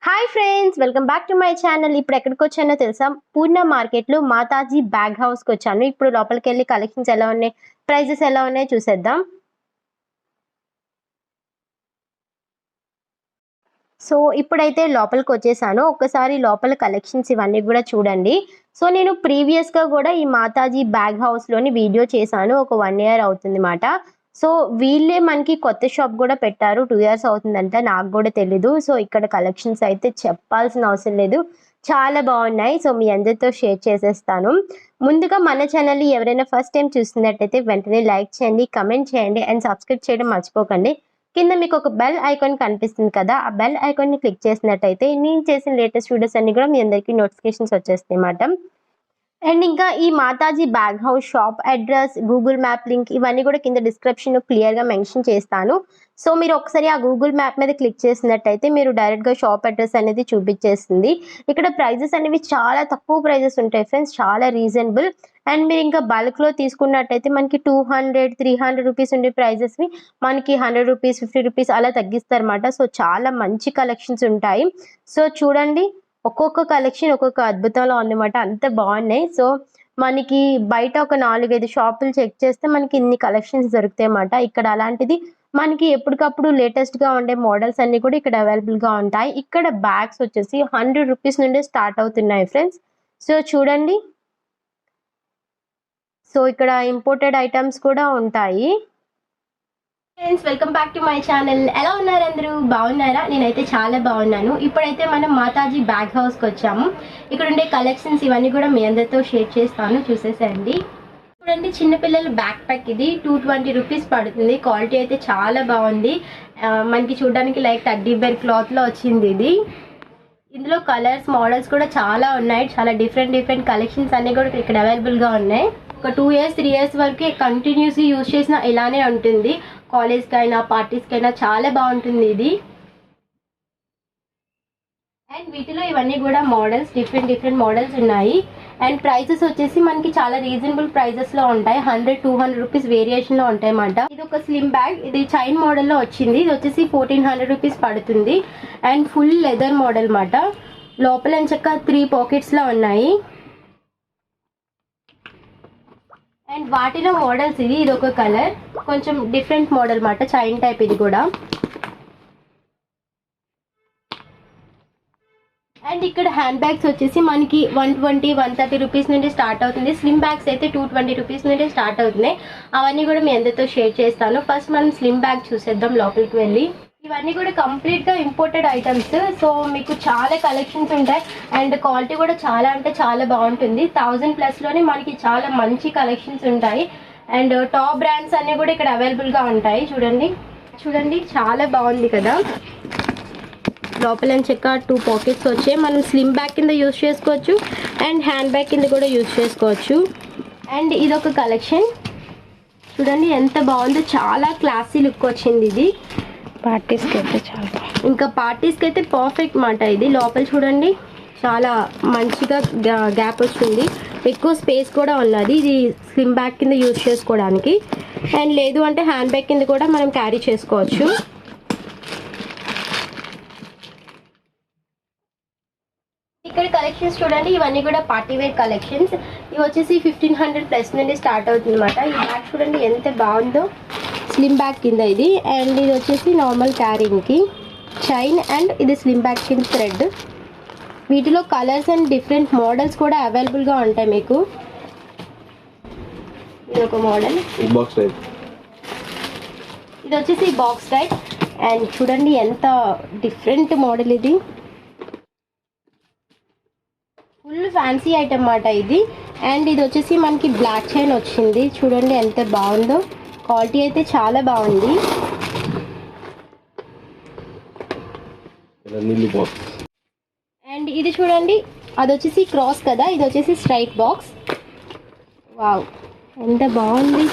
Hi friends, welcome back to my channel. ఇప్పుడు ఎక్కడికి వచ్చానో తెలుసా? పూర్ణ మార్కెట్లో మాతాజీ బ్యాగ్ హౌస్కి వచ్చాను. ఇప్పుడు లోపలికి వెళ్ళి కలెక్షన్స్ ఎలా ఉన్నాయి, ప్రైజెస్ ఎలా ఉన్నాయి చూసేద్దాం. సో ఇప్పుడైతే లోపలికి వచ్చేసాను. ఒక్కసారి లోపల కలెక్షన్స్ ఇవన్నీ కూడా చూడండి. సో నేను ప్రీవియస్గా కూడా ఈ మాతాజీ బ్యాగ్ హౌస్లోని వీడియో చేశాను. ఒక 1 year అవుతుంది మాట. సో వీళ్ళే మనకి కొత్త షాప్ కూడా పెట్టారు. 2 years అవుతుందంట, నాకు కూడా తెలీదు. సో ఇక్కడ కలెక్షన్స్ అయితే చెప్పాల్సిన అవసరం లేదు, చాలా బాగున్నాయి. సో మీ అందరితో షేర్ చేసేస్తాను. ముందుగా మన ఛానల్ని ఎవరైనా ఫస్ట్ టైం చూస్తున్నట్టయితే వెంటనే లైక్ చేయండి, కమెంట్ చేయండి అండ్ సబ్స్క్రైబ్ చేయడం మర్చిపోకండి. కింద మీకు ఒక బెల్ ఐకాన్ కనిపిస్తుంది కదా, ఆ బెల్ ఐకాన్ని క్లిక్ చేసినట్టయితే నేను చేసిన లేటెస్ట్ వీడియోస్ అన్ని కూడా మీ అందరికీ నోటిఫికేషన్స్ వచ్చేస్తాయి అన్నమాట. అండ్ ఇంకా ఈ Mataji bag house shop address, Google map link ఇవన్నీ కూడా కింద డిస్క్రిప్షన్లో క్లియర్గా మెన్షన్ చేస్తాను. సో మీరు ఒకసారి ఆ గూగుల్ మ్యాప్ మీద క్లిక్ చేసినట్టయితే మీరు డైరెక్ట్గా షాప్ అడ్రస్ అనేది చూపించేస్తుంది. ఇక్కడ ప్రైజెస్ అనేవి చాలా తక్కువ ప్రైజెస్ ఉంటాయి ఫ్రెండ్స్, చాలా రీజనబుల్. అండ్ మీరు ఇంకా బల్క్లో తీసుకున్నట్టయితే మనకి 200-300 రూపీస్ ఉండే ప్రైజెస్ని మనకి 100 రూపీస్, 50 రూపీస్ అలా తగ్గిస్తారన్నమాట. సో చాలా మంచి కలెక్షన్స్ ఉంటాయి. సో చూడండి, ఒక్కొక్క కలెక్షన్ ఒక్కొక్క అద్భుతంలో ఉందన్నమాట, అంత బాగున్నాయి. సో మనకి బయట ఒక 4-5 షాపులు చెక్ చేస్తే మనకి ఇన్ని కలెక్షన్స్ దొరుకుతాయి అన్నమాట. ఇక్కడ అలాంటిది మనకి ఎప్పటికప్పుడు లేటెస్ట్గా ఉండే మోడల్స్ అన్నీ కూడా ఇక్కడ అవైలబుల్గా ఉంటాయి. ఇక్కడ బ్యాగ్స్ వచ్చేసి 100 రూపీస్ నుండి స్టార్ట్ అవుతున్నాయి ఫ్రెండ్స్. సో చూడండి, సో ఇక్కడ ఇంపోర్టెడ్ ఐటమ్స్ కూడా ఉంటాయి. Friends, welcome back to my channel. ఎలా ఉన్నారు అందరూ? బాగున్నారా? నేనైతే చాలా బాగున్నాను. ఇప్పుడైతే మనం మాతాజీ బ్యాగ్ హౌస్కి వచ్చాము. ఇక్కడ ఉండే కలెక్షన్స్ ఇవన్నీ కూడా మీ అందరితో షేర్ చేస్తాను, చూసేసేయండి. చూడండి, చిన్నపిల్లల బ్యాక్ ప్యాక్ ఇది 220 రూపీస్ పడుతుంది. క్వాలిటీ అయితే చాలా బాగుంది. మనకి చూడడానికి లైక్ టెడ్డీ బేర్ క్లాత్లో వచ్చింది ఇది. ఇందులో కలర్స్, మోడల్స్ కూడా చాలా ఉన్నాయి. చాలా డిఫరెంట్ కలెక్షన్స్ అన్నీ కూడా ఇక్కడ అవైలబుల్గా ఉన్నాయి. ఒక 2 years 3 years వరకు కంటిన్యూస్గా యూజ్ చేసిన ఇలానే ఉంటుంది. కాలేజ్కి అయినా పార్టీస్కి అయినా చాలా బాగుంటుంది ఇది. అండ్ వీటిలో ఇవన్నీ కూడా మోడల్స్, డిఫరెంట్ మోడల్స్ ఉన్నాయి. అండ్ ప్రైసెస్ వచ్చేసి మనకి చాలా రీజనబుల్ ప్రైజెస్లో ఉంటాయి. 100-200 రూపీస్ వేరియేషన్లో ఉంటాయి అన్నమాట. ఇది ఒక స్లిమ్ బ్యాగ్, ఇది చైన్ మోడల్లో వచ్చింది. ఇది వచ్చేసి 1400 రూపీస్ పడుతుంది. అండ్ ఫుల్ లెదర్ మోడల్ అన్నమాట. లోపల చక్క 3 పాకెట్స్లో ఉన్నాయి. అండ్ వాటిలో మోడల్స్ ఇది ఒక కలర్, కొంచెం డిఫరెంట్ మోడల్ అన్నమాట, చైన్ టైప్ ఇది కూడా. అండ్ ఇక్కడ హ్యాండ్ బ్యాగ్స్ వచ్చేసి మనకి 120-130 రూపీస్ నుండి స్టార్ట్ అవుతుంది. స్లిమ్ బ్యాగ్స్ అయితే 220 రూపీస్ నుండి స్టార్ట్ అవుతున్నాయి. అవన్నీ కూడా మీ అందరితో షేర్ చేస్తాను. ఫస్ట్ మనం స్లిమ్ బ్యాగ్ చూసేద్దాం లోపలికి వెళ్ళి. ఇవన్నీ కూడా కంప్లీట్గా ఇంపోర్టెడ్ ఐటమ్స్. సో మీకు చాలా కలెక్షన్స్ ఉంటాయి. అండ్ క్వాలిటీ కూడా చాలా అంటే చాలా బాగుంటుంది. 1000+ మనకి చాలా మంచి కలెక్షన్స్ ఉంటాయి. అండ్ టాప్ బ్రాండ్స్ అన్నీ కూడా ఇక్కడ అవైలబుల్గా ఉంటాయి. చూడండి చాలా బాగుంది కదా. లోపల చెక్క 2 పాకెట్స్ వచ్చాయి. మనం స్లిమ్ బ్యాగ్ కింద యూజ్ చేసుకోవచ్చు అండ్ హ్యాండ్ బ్యాగ్ కింద కూడా యూజ్ చేసుకోవచ్చు. అండ్ ఇదొక కలెక్షన్, చూడండి ఎంత బాగుందో, చాలా క్లాసీ లుక్ వచ్చింది ఇది. పార్టీస్కి అయితే చాలా ఇంకా పార్టీస్కి అయితే పర్ఫెక్ట్ మాట ఇది. లోపల చూడండి చాలా మంచిగా గ్యాప్ వచ్చింది, ఎక్కువ స్పేస్ కూడా ఉన్నది. ఇది స్లిమ్ బ్యాగ్ కింద యూజ్ చేసుకోవడానికి. అండ్ లేదు అంటే హ్యాండ్ బ్యాగ్ కింద కూడా మనం క్యారీ చేసుకోవచ్చు. ఇక్కడ కలెక్షన్స్ చూడండి, ఇవన్నీ కూడా పార్టీ వేర్ కలెక్షన్స్. ఇవి వచ్చేసి 1500+ నుండి స్టార్ట్ అవుతుంది అనమాట. ఈ బ్యాగ్ చూడండి ఎంత బాగుందో, స్లిమ్ బ్యాగ్ కింద ఇది. అండ్ ఇది వచ్చేసి నార్మల్ క్యారింగ్కి చైన్, అండ్ ఇది స్లిమ్ బ్యాగ్ కింద థ్రెడ్. వీటిలో కలర్స్ అండ్ డిఫరెంట్ మోడల్స్ కూడా అవైలబుల్గా ఉంటాయి మీకు. ఇది ఒక మోడల్, ఇది వచ్చేసి బాక్స్ టైప్. అండ్ చూడండి ఎంత డిఫరెంట్ మోడల్ ఇది, ఫుల్ ఫ్యాన్సీ ఐటమ్ అన్నమాట ఇది. అండ్ ఇది వచ్చేసి మనకి బ్లాక్ చైన్ వచ్చింది. చూడండి ఎంత బాగుందో, క్వాలిటీ అయితే చాలా బాగుంది. అండ్ ఇది చూడండి, అది వచ్చేసి క్రాస్ కదా, ఇది వచ్చేసి స్ట్రైట్ బాక్స్. వావ్ ఎంత బాగుంది,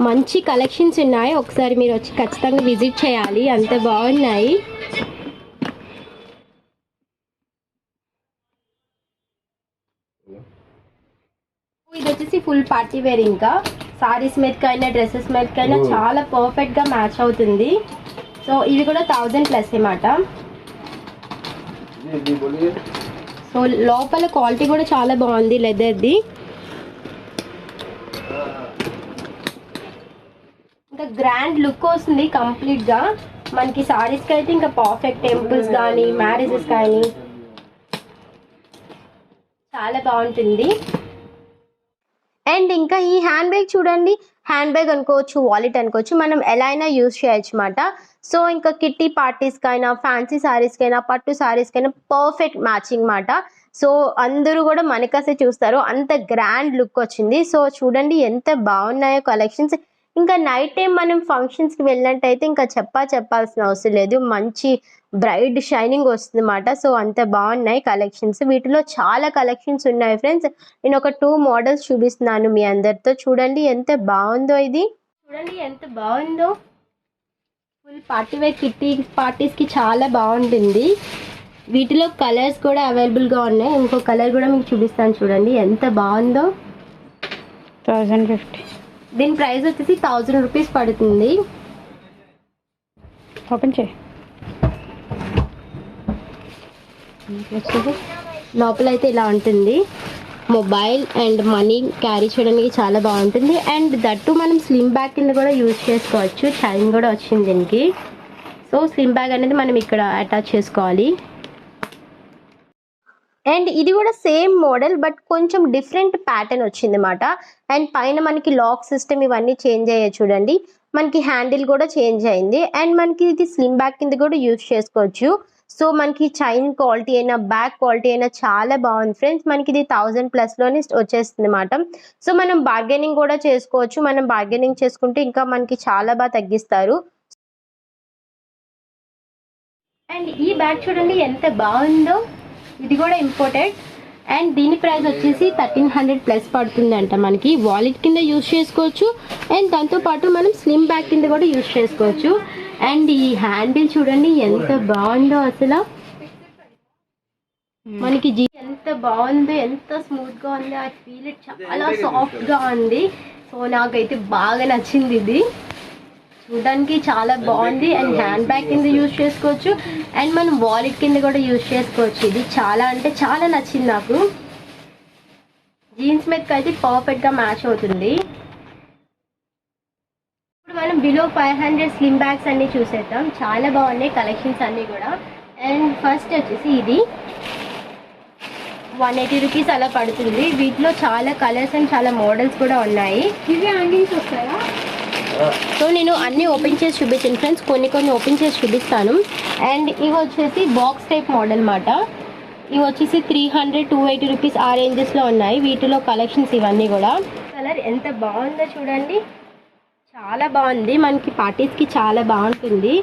మంచి కలెక్షన్స్ ఉన్నాయి. ఒకసారి మీరు వచ్చి ఖచ్చితంగా విజిట్ చేయాలి, అంత బాగున్నాయి. ఇది వచ్చేసి ఫుల్ పార్టీ వేర్, ఇంకా సారీస్ మీదకైనా డ్రెస్సెస్ మీదకైనా చాలా పర్ఫెక్ట్గా మ్యాచ్ అవుతుంది. సో ఇవి కూడా 1000+ అన్నమాట. సో లోపల క్వాలిటీ కూడా చాలా బాగుంది లెదర్ది. ఇంకా గ్రాండ్ లుక్ వస్తుంది కంప్లీట్గా మనకి సారీస్కి అయితే. ఇంకా పర్ఫెక్ట్ టెంపుల్స్ కానీ మ్యారేజెస్ కానీ చాలా బాగుంటుంది. అండ్ ఇంకా ఈ హ్యాండ్ బ్యాగ్ చూడండి, హ్యాండ్ బ్యాగ్ అనుకోవచ్చు, వాలెట్ అనుకోవచ్చు, మనం ఎలా అయినా యూజ్ చేయొచ్చు అన్నమాట. సో ఇంకా కిట్టి పార్టీస్కైనా, ఫ్యాన్సీ శారీస్కైనా, పట్టు శారీస్కైనా పర్ఫెక్ట్ మ్యాచింగ్ అన్నమాట. సో అందరూ కూడా మనకసే చూస్తారు, అంత గ్రాండ్ లుక్ వచ్చింది. సో చూడండి ఎంత బాగున్నాయో కలెక్షన్స్. ఇంకా నైట్ టైం మనం ఫంక్షన్స్కి వెళ్ళినట్టయితే ఇంకా చెప్పాల్సిన అవసరం లేదు, మంచి బ్రైట్ షైనింగ్ వస్తుంది అన్నమాట. సో అంత బాగున్నాయి కలెక్షన్స్. వీటిలో చాలా కలెక్షన్స్ ఉన్నాయి ఫ్రెండ్స్. నేను ఒక 2 మోడల్స్ చూపిస్తున్నాను మీ అందరితో. చూడండి ఎంత బాగుందో ఇది. చూడండి ఎంత బాగుందో. ఫుల్ పార్టీ వేర్ కిట్టి పార్టీస్కి చాలా బాగుంటుంది. వీటిలో కలర్స్ కూడా అవైలబుల్గా ఉన్నాయి. ఇంకో కలర్ కూడా మీకు చూపిస్తాను చూడండి ఎంత బాగుందో. 1050. దీని ప్రైస్ వచ్చేసి 1000 రూపీస్ పడుతుంది. ఓపెన్ చేయి. లోపల అయితే ఇలా ఉంటుంది. మొబైల్ అండ్ మనీ క్యారీ చేయడానికి చాలా బాగుంటుంది. అండ్ దట్టు మనం స్లిమ్ బ్యాగ్ కింద కూడా యూజ్ చేసుకోవచ్చు. చైన్ కూడా వచ్చింది దీనికి. సో స్లిమ్ బ్యాగ్ అనేది మనం ఇక్కడ అటాచ్ చేసుకోవాలి. అండ్ ఇది కూడా సేమ్ మోడల్ బట్ కొంచెం డిఫరెంట్ ప్యాటర్న్ వచ్చింది అన్నమాట. అండ్ పైన మనకి లాక్ సిస్టమ్ ఇవన్నీ చేంజ్ అయ్యాయి చూడండి. మనకి హ్యాండిల్ కూడా చేంజ్ అయింది. అండ్ మనకి ఇది స్లిమ్ బ్యాగ్ కింద కూడా యూజ్ చేసుకోవచ్చు. సో మనకి చైన్ క్వాలిటీ అయినా, బ్యాగ్ క్వాలిటీ అయినా చాలా బాగుంది ఫ్రెండ్స్. మనకి ఇది 1000+లోనే వచ్చేస్తుంది అన్నమాట. సో మనం బార్గెనింగ్ కూడా చేసుకోవచ్చు. మనం బార్గెనింగ్ చేసుకుంటే ఇంకా మనకి చాలా బాగా తగ్గిస్తారు. అండ్ ఈ బ్యాగ్ చూడండి ఎంత బాగుందో. ఇది కూడా ఇంపోర్టెడ్. అండ్ దీని ప్రైస్ వచ్చేసి 1300+ పడుతుందంట. మనకి వాలెట్ కింద యూజ్ చేసుకోవచ్చు. అండ్ దాంతోపాటు మనం స్లిమ్ బ్యాగ్ కింద కూడా యూజ్ చేసుకోవచ్చు. అండ్ ఈ హ్యాండిల్ చూడండి ఎంత బాగుందో అసలు. మనకి ఎంత బాగుందో, ఎంత స్మూత్గా ఉంది. ఆ ఫీల్ చాలా సాఫ్ట్గా ఉంది. సో నాకైతే బాగా నచ్చింది ఇది. చూడడానికి చాలా బాగుంది. అండ్ హ్యాండ్ బ్యాగ్ కింద యూజ్ చేసుకోవచ్చు. అండ్ మనం వాలెట్ కింద కూడా యూజ్ చేసుకోవచ్చు. ఇది చాలా అంటే చాలా నచ్చింది నాకు. జీన్స్ మీదకి అయితే పర్ఫెక్ట్గా మ్యాచ్ అవుతుంది. ఇప్పుడు మనం బిలో 500 స్లిమ్ బ్యాగ్స్ అన్నీ చూసేద్దాం. చాలా బాగున్నాయి కలెక్షన్స్ అన్నీ కూడా. అండ్ ఫస్ట్ వచ్చేసి ఇది 180 రూపీస్ అలా పడుతుంది. వీటిలో చాలా కలర్స్ అండ్ చాలా మోడల్స్ కూడా ఉన్నాయి. ఇవి హ్యాంగింగ్స్ వస్తాయా? సో నేను అన్నీ ఓపెన్ చేసి చూపించాను ఫ్రెండ్స్, కొన్ని ఓపెన్ చేసి చూపిస్తాను. అండ్ ఇవి వచ్చేసి బాక్స్ టైప్ మోడల్ అన్నమాట. ఇవి వచ్చేసి 300, 280 రూపీస్ ఆ రేంజెస్లో ఉన్నాయి. వీటిలో కలెక్షన్స్ ఇవన్నీ కూడా. కలర్ ఎంత బాగుందో చూడండి, చాలా బాగుంది. మనకి పార్టీస్కి చాలా బాగుంటుంది.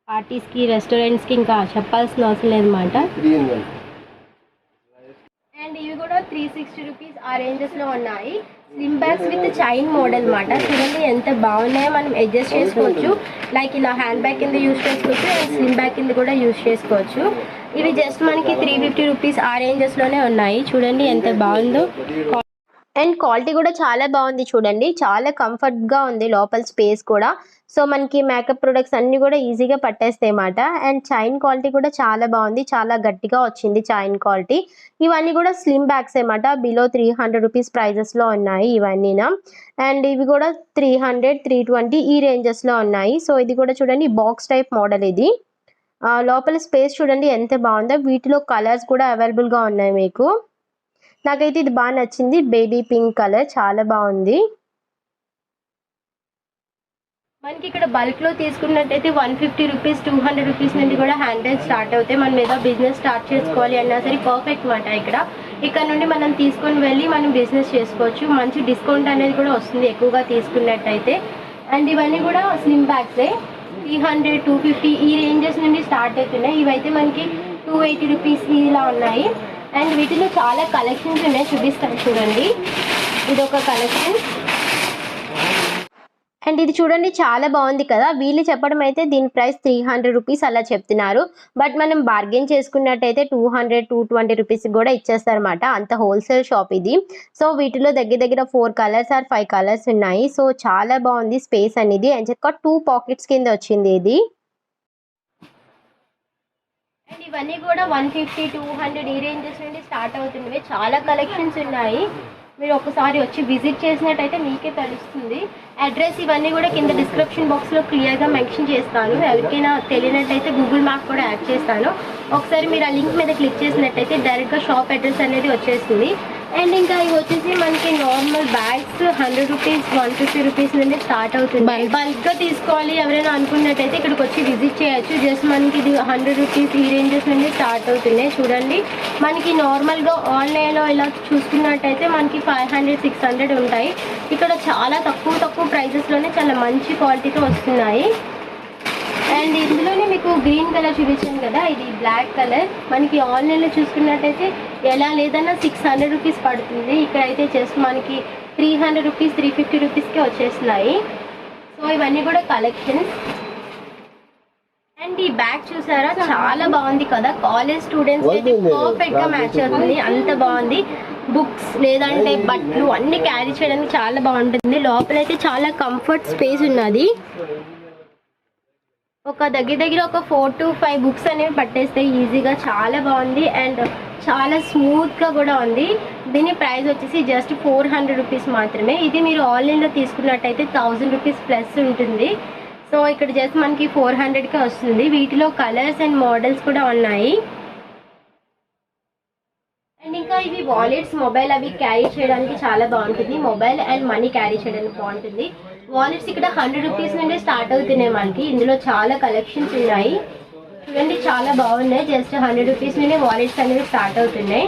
పార్టీస్కి, రెస్టారెంట్స్కి ఇంకా చెప్పాల్సిన అవసరం లేదన్నమాట. అండ్ ఇవి కూడా 360 రూపీస్ ఆ రేంజెస్లో ఉన్నాయి. Slim bags with chain model అన్నమాట. చూడండి ఎంత బాగున్నాయో. మనం అడ్జస్ట్ చేసుకోవచ్చు. లైక్ ఇలా హ్యాండ్ బ్యాగ్ కింద యూజ్ చేసుకోవచ్చు. అండ్ స్లిమ్ బ్యాగ్ కింద కూడా యూజ్ చేసుకోవచ్చు. ఇవి జస్ట్ మనకి 350 రూపీస్ ఆ రేంజెస్లోనే ఉన్నాయి. చూడండి ఎంత బాగుందో. అండ్ క్వాలిటీ కూడా చాలా బాగుంది చూడండి. చాలా కంఫర్ట్గా ఉంది లోపల స్పేస్ కూడా. సో మనకి మేకప్ ప్రొడక్ట్స్ అన్నీ కూడా ఈజీగా పట్టేస్తాయి అన్నమాట. అండ్ చైన్ క్వాలిటీ కూడా చాలా బాగుంది. చాలా గట్టిగా వచ్చింది చైన్ క్వాలిటీ. ఇవన్నీ కూడా స్లిమ్ బ్యాగ్స్ అన్నమాట. బిలో 300 రూపీస్ ప్రైజెస్లో ఉన్నాయి ఇవన్నీనా. అండ్ ఇవి కూడా 300, 320 ఈ రేంజెస్లో ఉన్నాయి. సో ఇది కూడా చూడండి బాక్స్ టైప్ మోడల్ ఇది. లోపల స్పేస్ చూడండి ఎంత బాగుందో. వీటిలో కలర్స్ కూడా అవైలబుల్గా ఉన్నాయి మీకు. నాకైతే ఇది బాగా నచ్చింది. బేబీ పింక్ కలర్ చాలా బాగుంది. మనకి ఇక్కడ బల్క్లో తీసుకున్నట్టయితే 150 రూపీస్, 200 రూపీస్ నుండి కూడా హ్యాండ్ బ్యాగ్ స్టార్ట్ అవుతాయి. మనం ఏదో బిజినెస్ స్టార్ట్ చేసుకోవాలి అన్నా సరే పర్ఫెక్ట్ మాట. ఇక్కడ నుండి మనం తీసుకొని వెళ్ళి మనం బిజినెస్ చేసుకోవచ్చు. మంచి డిస్కౌంట్ అనేది కూడా వస్తుంది ఎక్కువగా తీసుకున్నట్టయితే. అండ్ ఇవన్నీ కూడా స్లిమ్ బ్యాగ్సే. 300, 250 ఈ రేంజెస్ నుండి స్టార్ట్ అవుతున్నాయి. ఇవైతే మనకి 280 రూపీస్ ఇలా ఉన్నాయి. అండ్ వీటిలో చాలా కలెక్షన్స్ ఉన్నాయి, చూపిస్తాను చూడండి. ఇది ఒక కలెక్షన్. అండ్ ఇది చూడండి చాలా బాగుంది కదా. వీళ్ళు చెప్పడం అయితే దీని ప్రైస్ 300 రూపీస్ అలా చెప్తున్నారు. బట్ మనం బార్గెన్ చేసుకున్నట్టయితే 200, 220 రూపీస్ కూడా ఇచ్చేస్తారన్నమాట. అంత హోల్సేల్ షాప్ ఇది. సో వీటిలో దగ్గర దగ్గర 4 కలర్స్ ఆర్ 5 కలర్స్ ఉన్నాయి. సో చాలా బాగుంది స్పేస్ అనేది. అండ్ చక్క 2 పాకెట్స్ కింద వచ్చింది ఇది. అండ్ ఇవన్నీ కూడా 150, 200 ఈ రేంజెస్ నుండి స్టార్ట్ అవుతున్నవి. చాలా కలెక్షన్స్ ఉన్నాయి. మీరు ఒకసారి వచ్చి విజిట్ చేసినట్టయితే మీకే తెలుస్తుంది. అడ్రస్ ఇవన్నీ కూడా కింద డిస్క్రిప్షన్ బాక్స్లో క్లియర్గా మెన్షన్ చేస్తాను. ఎవరికైనా తెలియనట్టయితే గూగుల్ మ్యాప్ కూడా యాడ్ చేస్తాను. ఒకసారి మీరు ఆ లింక్ మీద క్లిక్ చేసినట్టయితే డైరెక్ట్గా షాప్ అడ్రస్ అనేది వచ్చేస్తుంది. అండ్ ఇంకా ఇవి వచ్చేసి మనకి నార్మల్ బ్యాగ్స్ 100 రూపీస్, 150 రూపీస్ నుండి స్టార్ట్ అవుతుంది. బల్క్గా తీసుకోవాలి ఎవరైనా అనుకున్నట్టయితే ఇక్కడికి వచ్చి విజిట్ చేయొచ్చు. జస్ట్ మనకి ఇది 100 రూపీస్ ఈ రేంజెస్ నుండి స్టార్ట్ అవుతున్నాయి. చూడండి మనకి నార్మల్గా ఆన్లైన్లో ఇలా చూసుకున్నట్టయితే మనకి 500, 600 ఉంటాయి. ఇక్కడ చాలా తక్కువ ప్రైజెస్లోనే చాలా మంచి క్వాలిటీతో వస్తున్నాయి. అండ్ ఇందులోనే మీకు గ్రీన్ కలర్ చూపించాను కదా, ఇది బ్లాక్ కలర్. మనకి ఆన్లైన్లో చూసుకున్నట్టయితే ఎలా లేదన్నా 600 రూపీస్ పడుతుంది. ఇక్కడైతే జస్ట్ మనకి 300 రూపీస్, 350 రూపీస్కే వచ్చేస్తున్నాయి. సో ఇవన్నీ కూడా కలెక్షన్స్. అండ్ ఈ బ్యాగ్ చూసారా చాలా బాగుంది కదా. కాలేజ్ స్టూడెంట్స్ అయితే పర్ఫెక్ట్గా మ్యాచ్ అవుతుంది. అంత బాగుంది. బుక్స్ లేదంటే బట్టలు అన్నీ క్యారీ చేయడానికి చాలా బాగుంటుంది. లోపలైతే చాలా కంఫర్ట్ స్పేస్ ఉన్నది. ఒక దగ్గర ఒక 4 to 5 బుక్స్ అనేవి పట్టేస్తాయి ఈజీగా. చాలా బాగుంది అండ్ చాలా స్మూత్గా కూడా ఉంది. దీని ప్రైస్ వచ్చేసి జస్ట్ 400 రూపీస్ మాత్రమే. ఇది మీరు ఆన్లైన్లో తీసుకున్నట్టయితే 1000 రూపీస్ ప్లస్ ఉంటుంది. సో ఇక్కడ జస్ట్ మనకి 400కే వస్తుంది. వీటిలో కలర్స్ అండ్ మోడల్స్ కూడా ఉన్నాయి. అండ్ ఇంకా ఇవి వాలెట్స్, మొబైల్ అవి క్యారీ చేయడానికి చాలా బాగుంటుంది. మొబైల్ అండ్ మనీ క్యారీ చేయడానికి బాగుంటుంది. వాలెట్స్ ఇక్కడ 100 రూపీస్ నుండి స్టార్ట్ అవుతున్నాయి మనకి. ఇందులో చాలా కలెక్షన్స్ ఉన్నాయి. చూడండి చాలా బాగున్నాయి. జస్ట్ 100 రూపీస్ నుండి వాలెట్స్ అనేవి స్టార్ట్ అవుతున్నాయి.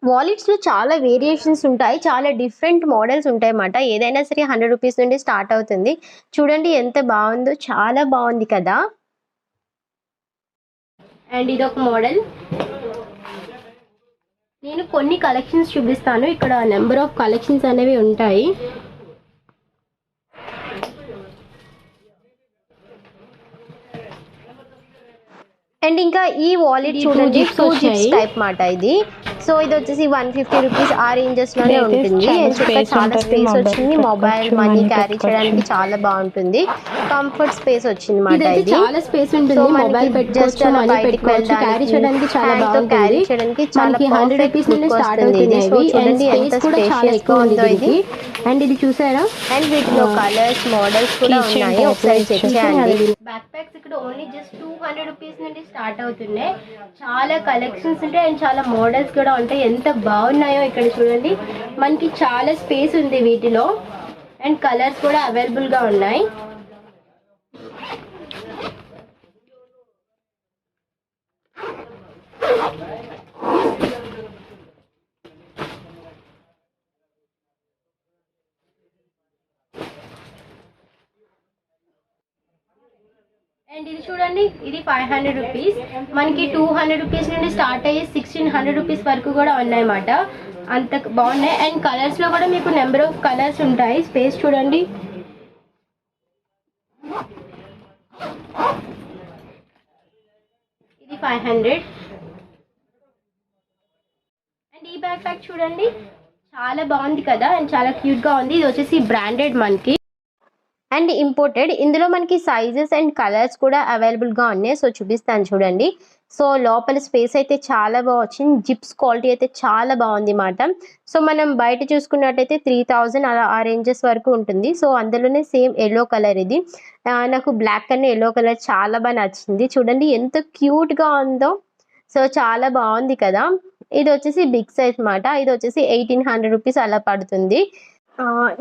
వాలెట్స్లో చాలా వేరియేషన్స్ ఉంటాయి. చాలా డిఫరెంట్ మోడల్స్ ఉంటాయి అన్నమాట. ఏదైనా సరే 100 రూపీస్ నుండి స్టార్ట్ అవుతుంది. చూడండి ఎంత బాగుందో, చాలా బాగుంది కదా. అండ్ ఇది ఒక మోడల్. నేను కొన్ని కలెక్షన్స్ చూపిస్తాను. ఇక్కడ నెంబర్ ఆఫ్ కలెక్షన్స్ అనేవి ఉంటాయి. అండ్ ఇంకా ఈ వాలెట్ చూడండి 2 జిప్స్ టైప్ మాట ఇది. సో ఇది వచ్చేసి 150 రూపీస్ ఆ రేంజెస్ లోనే ఉంటుంది. చాలా స్పేస్ వచ్చింది. మొబైల్, మనీ క్యారీ చేయడానికి చాలా బాగుంటుంది. కంఫర్ట్ స్పేస్ వచ్చింది మాట. ఇది చాలా స్పేస్ ఉంటుంది. మొబైల్ జస్ట్ మనీ పెట్టుకోవచ్చు, క్యారీ చేయడానికి చాలా బాగుంటుంది. క్యారీ చేయడానికి చాలా 100 రూపీస్ నుండి స్టార్ట్ అవుతుంది. సో చూడండి ఎంత స్పేషియస్ గా ఉందో ఇది. అండ్ ఇది చూసారా. అండ్ వీటిలో కలర్స్, మోడల్స్ కూడా ఉన్నాయి. ఒకసారి చెక్ చేయండి. బ్యాక్ ప్యాక్స్ ఇక్కడ ఓన్లీ జస్ట్ 200 రూపీస్ నుండి స్టార్ట్ అవుతున్నాయి. చాలా కలెక్షన్స్ ఉంటాయి అండ్ చాలా మోడల్స్ కూడా ఉంటాయి. ఎంత బాగున్నాయో ఇక్కడ చూడండి. మనకి చాలా స్పేస్ ఉంది వీటిలో అండ్ కలర్స్ కూడా అవైలబుల్ గా ఉన్నాయి. అండ్ ఇది చూడండి, ఇది 500 రూపీస్. మనకి 200 రూపీస్ నుండి స్టార్ట్ అయ్యి 1600 రూపీస్ వరకు కూడా ఉన్నాయన్నమాట. అంత బాగున్నాయి. అండ్ కలర్స్ లో కూడా మీకు నెంబర్ ఆఫ్ కలర్స్ ఉంటాయి. స్పేస్ చూడండి. ఇది 500. అండ్ ఈ బ్యాక్ ప్యాక్ చూడండి చాలా బాగుంది కదా అండ్ చాలా క్యూట్ గా ఉంది. ఇది వచ్చేసి బ్రాండెడ్ మనకి అండ్ ఇంపోర్టెడ్. ఇందులో మనకి సైజెస్ అండ్ కలర్స్ కూడా అవైలబుల్గా ఉన్నాయి. సో చూపిస్తాను చూడండి. సో లోపల స్పేస్ అయితే చాలా బాగా వచ్చింది. జిప్స్ క్వాలిటీ అయితే చాలా బాగుంది మాట. సో మనం బయట చూసుకున్నట్టయితే 3000 అలా ఆ రేంజెస్ వరకు ఉంటుంది. సో అందులోనే సేమ్ ఎల్లో కలర్ ఇది. నాకు బ్లాక్ కన్నా ఎల్లో కలర్ చాలా బాగా నచ్చింది. చూడండి ఎంత క్యూట్గా ఉందో. సో చాలా బాగుంది కదా. ఇది వచ్చేసి బిగ్ సైజ్ మాట. ఇది వచ్చేసి 1800 రూపీస్ అలా పడుతుంది.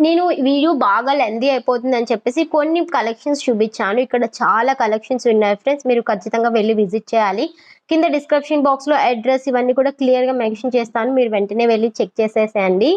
నేను వీడియో బాగా లెందీ అయిపోతుంది అని చెప్పేసి కొన్ని కలెక్షన్స్ చూపించాను. ఇక్కడ చాలా కలెక్షన్స్ ఉన్నాయి ఫ్రెండ్స్. మీరు ఖచ్చితంగా వెళ్ళి విజిట్ చేయాలి. కింద డిస్క్రిప్షన్ బాక్స్లో అడ్రస్ ఇవన్నీ కూడా క్లియర్గా మెన్షన్ చేస్తాను. మీరు వెంటనే వెళ్ళి చెక్ చేసేసేయండి.